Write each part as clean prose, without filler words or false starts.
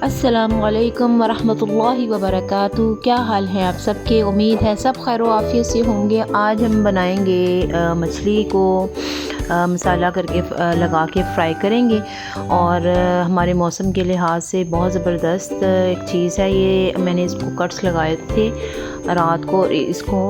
अस्सलामुअलैकुम वरहमतुल्लाहि वबरकातुहू। क्या हाल है आप सबके? उम्मीद है सब खैर आफियत से होंगे। आज हम बनाएंगे मछली को मसाला करके लगा के फ्राई करेंगे और हमारे मौसम के लिहाज से बहुत ज़बरदस्त एक चीज़ है ये। मैंने इसको कट्स लगाए थे रात को, इसको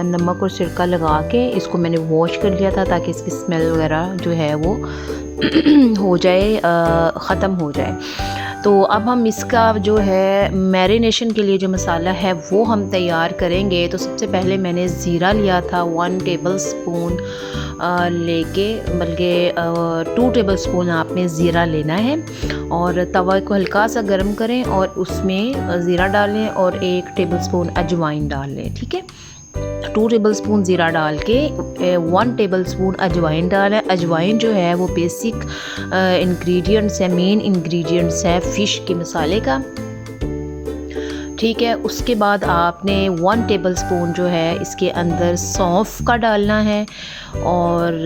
नमक और सिरका लगा के इसको मैंने वॉश कर लिया था ताकि इसकी स्मेल वगैरह जो है वो हो जाए, ख़त्म हो जाए। तो अब हम इसका जो है मैरिनेशन के लिए जो मसाला है वो हम तैयार करेंगे। तो सबसे पहले मैंने ज़ीरा लिया था 1 टेबल स्पून लेके, बल्कि 2 टेबल स्पून आपने ज़ीरा लेना है और तवा को हल्का सा गर्म करें और उसमें ज़ीरा डालें और 1 टेबल स्पून अजवाइन डाल लें। ठीक है, 2 टेबल स्पून ज़ीरा डाल के 1 टेबल स्पून अजवाइन डालें। अजवाइन जो है वो बेसिक इंग्रेडिएंट्स है, मेन इंग्रेडिएंट्स है फ़िश के मसाले का। ठीक है, उसके बाद आपने 1 टेबल स्पून जो है इसके अंदर सौंफ का डालना है और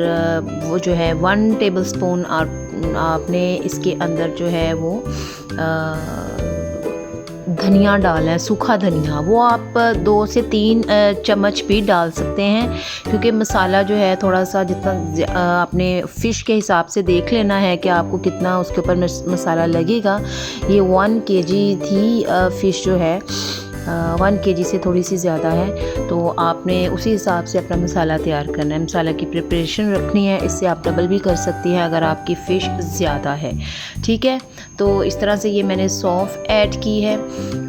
वो जो है 1 टेबल स्पून आपने इसके अंदर जो है वो धनिया डालना है, सूखा धनिया। वो आप 2 से 3 चम्मच भी डाल सकते हैं क्योंकि मसाला जो है थोड़ा सा जितना आपने फ़िश के हिसाब से देख लेना है कि आपको कितना उसके ऊपर मसाला लगेगा। ये 1 केजी थी फ़िश जो है, 1 केजी से थोड़ी सी ज़्यादा है, तो आपने उसी हिसाब से अपना मसाला तैयार करना है। मसाला की प्रिपरेशन रखनी है, इससे आप डबल भी कर सकती हैं अगर आपकी फ़िश ज़्यादा है। ठीक है, तो इस तरह से ये मैंने सौंफ ऐड की है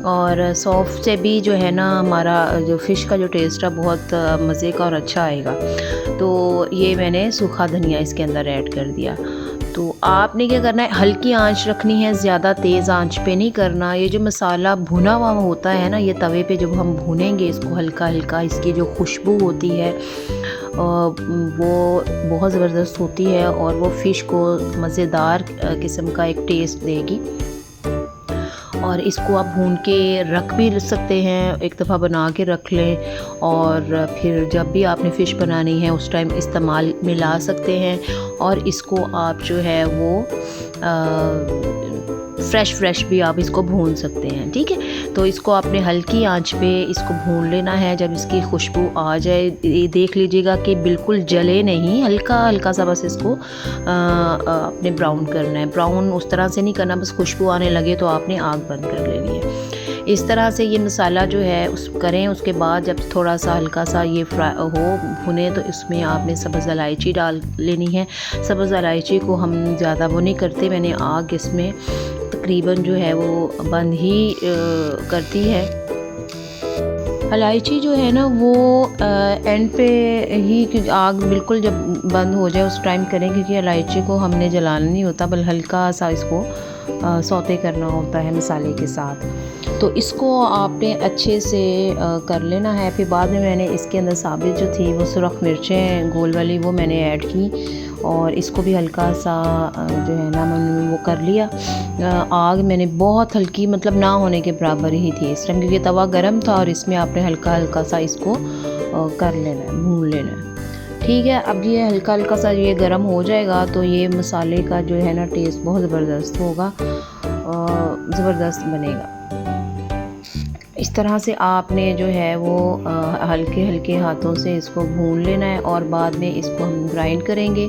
और सौंफ से भी जो है ना हमारा जो फ़िश का जो टेस्ट है बहुत मज़े का और अच्छा आएगा। तो ये मैंने सूखा धनिया इसके अंदर ऐड कर दिया। तो आपने क्या करना है, हल्की आंच रखनी है, ज़्यादा तेज़ आंच पे नहीं करना। ये जो मसाला भुना हुआ होता है ना, ये तवे पे जब हम भूनेंगे इसको हल्का हल्का, इसकी जो खुशबू होती है वो बहुत ज़बरदस्त होती है और वो फ़िश को मज़ेदार किस्म का एक टेस्ट देगी। और इसको आप भून के रख भी सकते हैं, एक दफ़ा बना के रख लें और फिर जब भी आपने फ़िश बनानी है उस टाइम इस्तेमाल में ला सकते हैं। और इसको आप जो है वो फ्रेश भी आप इसको भून सकते हैं। ठीक है, तो इसको आपने हल्की आंच पे इसको भून लेना है। जब इसकी खुशबू आ जाए, देख लीजिएगा कि बिल्कुल जले नहीं, हल्का हल्का सा बस इसको आपने ब्राउन करना है। ब्राउन उस तरह से नहीं करना, बस खुशबू आने लगे तो आपने आग बंद कर लेनी है। इस तरह से ये मसाला जो है उस करें। उसके बाद जब थोड़ा सा हल्का सा ये फ्राई हो भुने तो इसमें आपने सब्ज़ इलायची डाल लेनी है। सब्ज़ इलायची को हम ज़्यादा वो नहीं करते, मैंने आग इसमें तकरीबन जो है वो बंद ही करती है। इलायची जो है ना वो एंड पे ही, आग बिल्कुल जब बंद हो जाए उस टाइम करें क्योंकि इलायची को हमने जलाना नहीं होता, बल्कि हल्का सा इसको सौते करना होता है मसाले के साथ। तो इसको आपने अच्छे से कर लेना है। फिर बाद में मैंने इसके अंदर साबित जो थी वो सुरख मिर्चें गोल वाली वो मैंने ऐड की और इसको भी हल्का सा जो है ना मैंने वो कर लिया। आग मैंने बहुत हल्की, मतलब ना होने के बराबर ही थी इस टाइम क्योंकि तवा गर्म था और इसमें आपने हल्का हल्का सा इसको कर लेना है, भून लेना है। ठीक है, अब ये हल्का हल्का सा ये गर्म हो जाएगा तो ये मसाले का जो है ना टेस्ट बहुत ज़बरदस्त होगा, ज़बरदस्त बनेगा। इस तरह से आपने जो है वो हल्के हल्के हाथों से इसको भून लेना है और बाद में इसको हम ग्राइंड करेंगे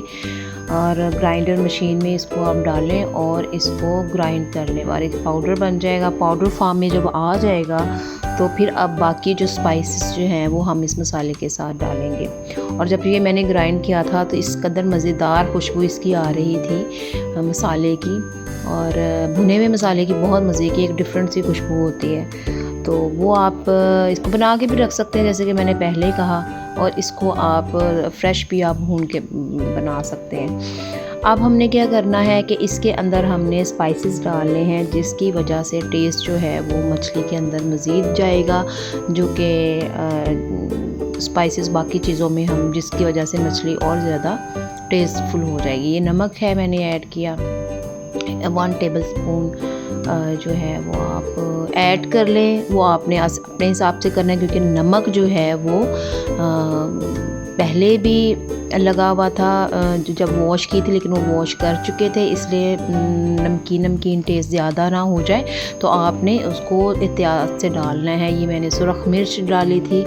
और ग्राइंडर मशीन में इसको आप डालें और इसको ग्राइंड कर लें, बारीक पाउडर बन जाएगा। पाउडर फॉर्म में जब आ जाएगा तो फिर अब बाकी जो स्पाइसेस जो हैं वो हम इस मसाले के साथ डालेंगे। और जब ये मैंने ग्राइंड किया था तो इस कदर मज़ेदार खुशबू इसकी आ रही थी मसाले की, और भुने हुए मसाले की बहुत मज़े की एक डिफरेंट सी खुशबू होती है। तो वो आप इसको बना के भी रख सकते हैं जैसे कि मैंने पहले ही कहा, और इसको आप फ्रेश भी आप भून के बना सकते हैं। अब हमने क्या करना है कि इसके अंदर हमने स्पाइसेस डालने हैं जिसकी वजह से टेस्ट जो है वो मछली के अंदर मज़ीद जाएगा, जो कि स्पाइसेस बाकी चीज़ों में हम जिसकी वजह से मछली और ज़्यादा टेस्टफुल हो जाएगी। ये नमक है मैंने ऐड किया 1 टेबल स्पून जो है वो आप ऐड कर लें। वो आपने अपने हिसाब से करना है क्योंकि नमक जो है वो पहले भी लगा हुआ था जो जब वॉश की थी, लेकिन वो वॉश कर चुके थे, इसलिए नमकीन नमकीन टेस्ट ज़्यादा ना हो जाए तो आपने उसको एहतियात से डालना है। ये मैंने सुरख मिर्च डाली थी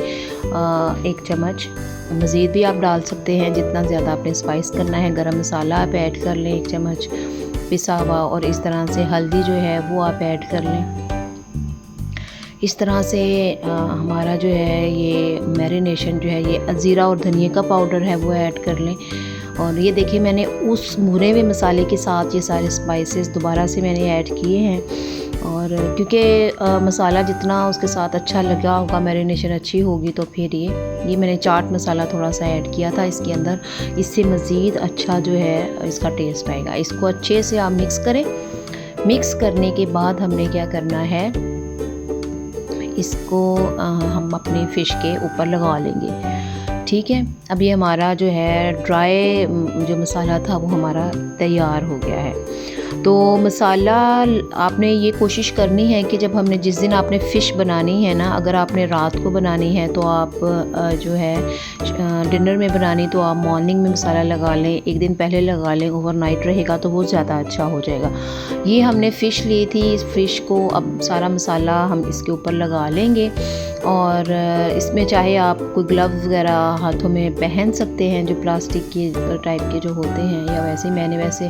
1 चम्मच, मज़ीद भी आप डाल सकते हैं जितना ज़्यादा आपने स्पाइस करना है। गरम मसाला आप ऐड कर लें 1 चम्मच पिसा हुआ, और इस तरह से हल्दी जो है वो आप ऐड कर लें। इस तरह से हमारा जो है ये मैरिनेशन जो है, ये ज़ीरा और धनिया का पाउडर है वो ऐड कर लें। और ये देखिए मैंने उस भुने हुए मसाले के साथ ये सारे स्पाइसेस दोबारा से मैंने ऐड किए हैं, और क्योंकि मसाला जितना उसके साथ अच्छा लगा होगा, मैरिनेशन अच्छी होगी, तो फिर ये मैंने चाट मसाला थोड़ा सा ऐड किया था इसके अंदर। इससे मज़ीद अच्छा जो है इसका टेस्ट आएगा। इसको अच्छे से आप मिक्स करें। मिक्स करने के बाद हमने क्या करना है, इसको हम अपने फ़िश के ऊपर लगा लेंगे। ठीक है, अब ये हमारा जो है ड्राई जो मसाला था वो हमारा तैयार हो गया है। तो मसाला आपने ये कोशिश करनी है कि जब हमने जिस दिन आपने फ़िश बनानी है ना, अगर आपने रात को बनानी है तो आप जो है डिनर में बनानी तो आप मॉर्निंग में मसाला लगा लें, एक दिन पहले लगा लें, ओवरनाइट रहेगा तो वो ज़्यादा अच्छा हो जाएगा। ये हमने फ़िश ली थी, इस फ़िश को अब सारा मसाला हम इसके ऊपर लगा लेंगे, और इसमें चाहे आप कोई ग्लव्स वगैरह हाथों में पहन सकते हैं जो प्लास्टिक के टाइप के जो होते हैं, या वैसे मैंने वैसे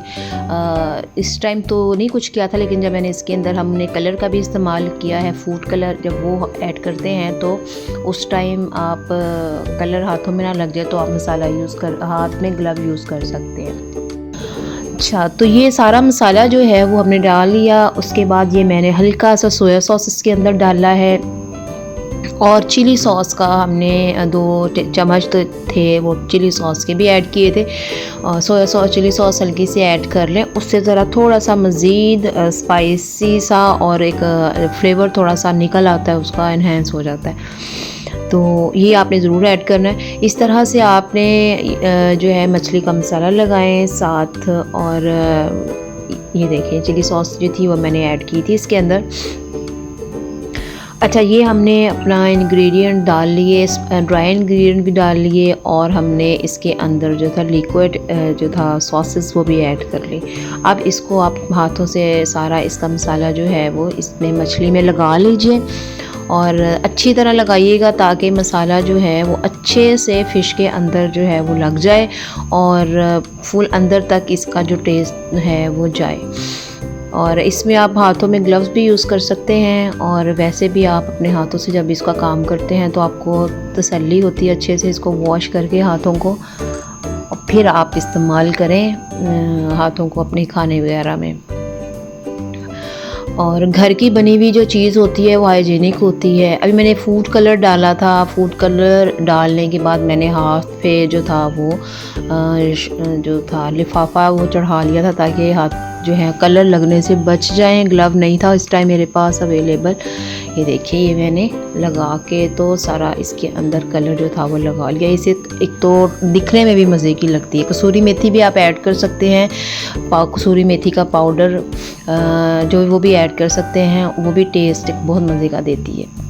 इस टाइम तो नहीं कुछ किया था, लेकिन जब मैंने इसके अंदर हमने कलर का भी इस्तेमाल किया है, फूड कलर, जब वो ऐड करते हैं तो उस टाइम आप कलर हाथों में ना लग जाए तो आप मसाला हाथ में ग्लव यूज़ कर सकते हैं। अच्छा, तो ये सारा मसाला जो है वो हमने डाल लिया। उसके बाद ये मैंने हल्का सा सोया सॉस इसके अंदर डाला है, और चिली सॉस का हमने 2 चम्मच तो थे वो चिली सॉस के भी ऐड किए थे। और सोया सॉस चिली सॉस हल्की सी ऐड कर लें, उससे ज़रा थोड़ा सा मज़ीद स्पाइसी सा और एक फ्लेवर थोड़ा सा निकल आता है, उसका इन्हेंस हो जाता है। तो ये आपने ज़रूर ऐड करना है। इस तरह से आपने जो है मछली का मसाला लगाएं साथ, और ये देखिए चिली सॉस जो थी वो मैंने ऐड की थी इसके अंदर। अच्छा, ये हमने अपना इंग्रेडिएंट डाल लिए, ड्राई इंग्रेडिएंट भी डाल लिए, और हमने इसके अंदर जो था लिक्विड जो था सॉसेस वो भी ऐड कर ली। अब इसको आप हाथों से सारा इसका मसाला जो है वो इसमें मछली में लगा लीजिए, और अच्छी तरह लगाइएगा ताकि मसाला जो है वो अच्छे से फ़िश के अंदर जो है वो लग जाए, और फुल अंदर तक इसका जो टेस्ट है वो जाए। और इसमें आप हाथों में ग्लव्स भी यूज़ कर सकते हैं, और वैसे भी आप अपने हाथों से जब इसका काम करते हैं तो आपको तसल्ली होती है अच्छे से इसको वॉश करके हाथों को, और फिर आप इस्तेमाल करें हाथों को अपने खाने वगैरह में। और घर की बनी हुई जो चीज़ होती है वो हाइजीनिक होती है। अभी मैंने फूड कलर डाला था, फूड कलर डालने के बाद मैंने हाथ पे जो था वो जो था लिफाफा वो चढ़ा लिया था ताकि हाथ जो है कलर लगने से बच जाएं। ग्लव नहीं था इस टाइम मेरे पास अवेलेबल। ये देखिए ये मैंने लगा के तो सारा इसके अंदर कलर जो था वो लगा लिया। इसे एक तो दिखने में भी मज़े की लगती है। कसूरी मेथी भी आप ऐड कर सकते हैं, कसूरी मेथी का पाउडर जो वो भी ऐड कर सकते हैं, वो भी टेस्ट बहुत मज़े का देती है।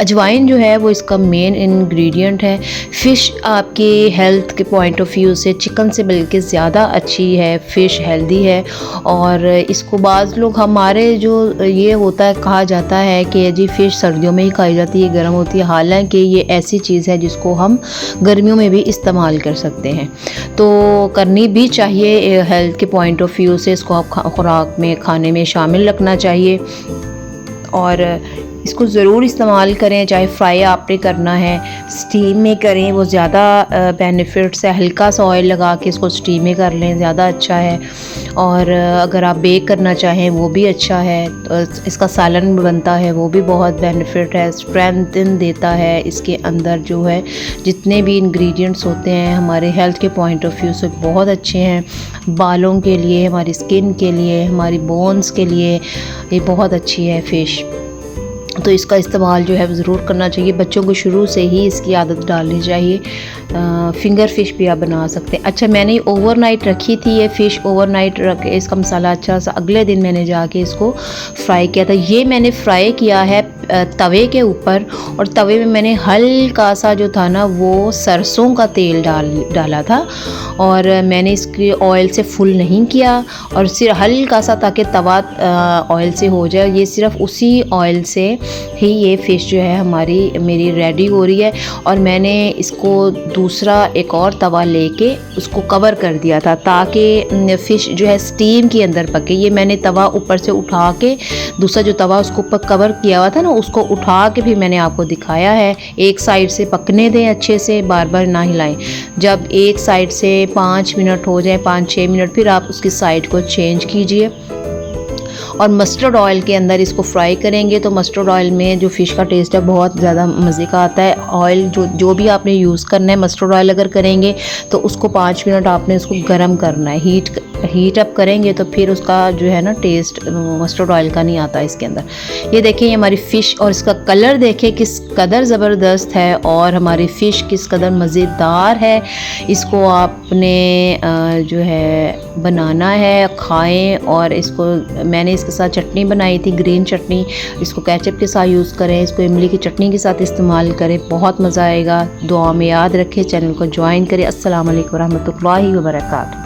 अजवाइन जो है वो इसका मेन इंग्रेडिएंट है। फ़िश आपकी हेल्थ के पॉइंट ऑफ व्यू से चिकन से बल्कि ज़्यादा अच्छी है। फ़िश हेल्दी है, और इसको बाज़ लोग हमारे जो ये होता है कहा जाता है कि जी फ़िश सर्दियों में ही खाई जाती है, गर्म होती है। हालांकि ये ऐसी चीज़ है जिसको हम गर्मियों में भी इस्तेमाल कर सकते हैं, तो करनी भी चाहिए। हेल्थ के पॉइंट ऑफ व्यू से इसको आप खुराक में खाने में शामिल रखना चाहिए, और इसको ज़रूर इस्तेमाल करें। चाहे फ्राई आपने करना है, स्टीम में करें, वो ज़्यादा बेनिफिट्स है। हल्का सा ऑयल लगा के इसको स्टीम में कर लें, ज़्यादा अच्छा है। और अगर आप बेक करना चाहें वो भी अच्छा है। तो इसका सालन बनता है वो भी बहुत बेनिफिट है, स्ट्रेंथन देता है। इसके अंदर जो है जितने भी इंग्रेडिएंट्स होते हैं हमारे हेल्थ के पॉइंट ऑफ व्यू से बहुत अच्छे हैं। बालों के लिए, हमारी स्किन के लिए, हमारी बोन्स के लिए ये बहुत अच्छी है फ़िश। तो इसका इस्तेमाल जो है ज़रूर करना चाहिए। बच्चों को शुरू से ही इसकी आदत डालनी चाहिए। फिंगर फ़िश भी आप बना सकते हैं। अच्छा, मैंने ओवरनाइट रखी थी ये फ़िश, ओवरनाइट रख के इसका मसाला अच्छा सा अगले दिन मैंने जाके इसको फ्राई किया था। ये मैंने फ्राई किया है तवे के ऊपर, और तवे में मैंने हल्का सा जो था ना वो सरसों का तेल डाला था, और मैंने इसके ऑयल से फुल नहीं किया, और सिर्फ हल्का सा ताकि तवा ऑयल से हो जाए। ये सिर्फ उसी ऑयल से ही ये फ़िश जो है मेरी रेडी हो रही है। और मैंने इसको दूसरा एक और तवा लेके उसको कवर कर दिया था ताकि फ़िश जो है स्टीम के अंदर पके। ये मैंने तवा ऊपर से उठा के, दूसरा जो तवा उसको ऊपर कवर किया हुआ था ना, उसको उठा के भी मैंने आपको दिखाया है। एक साइड से पकने दें अच्छे से, बार बार ना हिलाएं। जब एक साइड से 5 मिनट हो जाए, 5-6 मिनट, फिर आप उसकी साइड को चेंज कीजिए और मस्टर्ड ऑयल के अंदर इसको फ्राई करेंगे। तो मस्टर्ड ऑयल में जो फ़िश का टेस्ट है बहुत ज़्यादा मज़े का आता है। ऑयल जो भी आपने यूज़ करना है, मस्टर्ड ऑयल अगर करेंगे तो उसको 5 मिनट आपने उसको गर्म करना है, हीट अप करेंगे तो फिर उसका जो है ना टेस्ट मस्टर्ड ऑयल का नहीं आता इसके अंदर। ये देखें, ये हमारी फ़िश, और इसका कलर देखें किस कदर ज़बरदस्त है, और हमारी फ़िश किस कदर मज़ेदार है। इसको आपने जो है बनाना है, खाएं। और इसको मैंने इसके साथ चटनी बनाई थी, ग्रीन चटनी। इसको केचप के साथ यूज़ करें, इसको इमली की चटनी के साथ इस्तेमाल करें, बहुत मज़ा आएगा। दुआ में याद रखें, चैनल को ज्वाइन करें। अस्सलाम वालेकुम रहमतुल्लाहि व बरकातहू।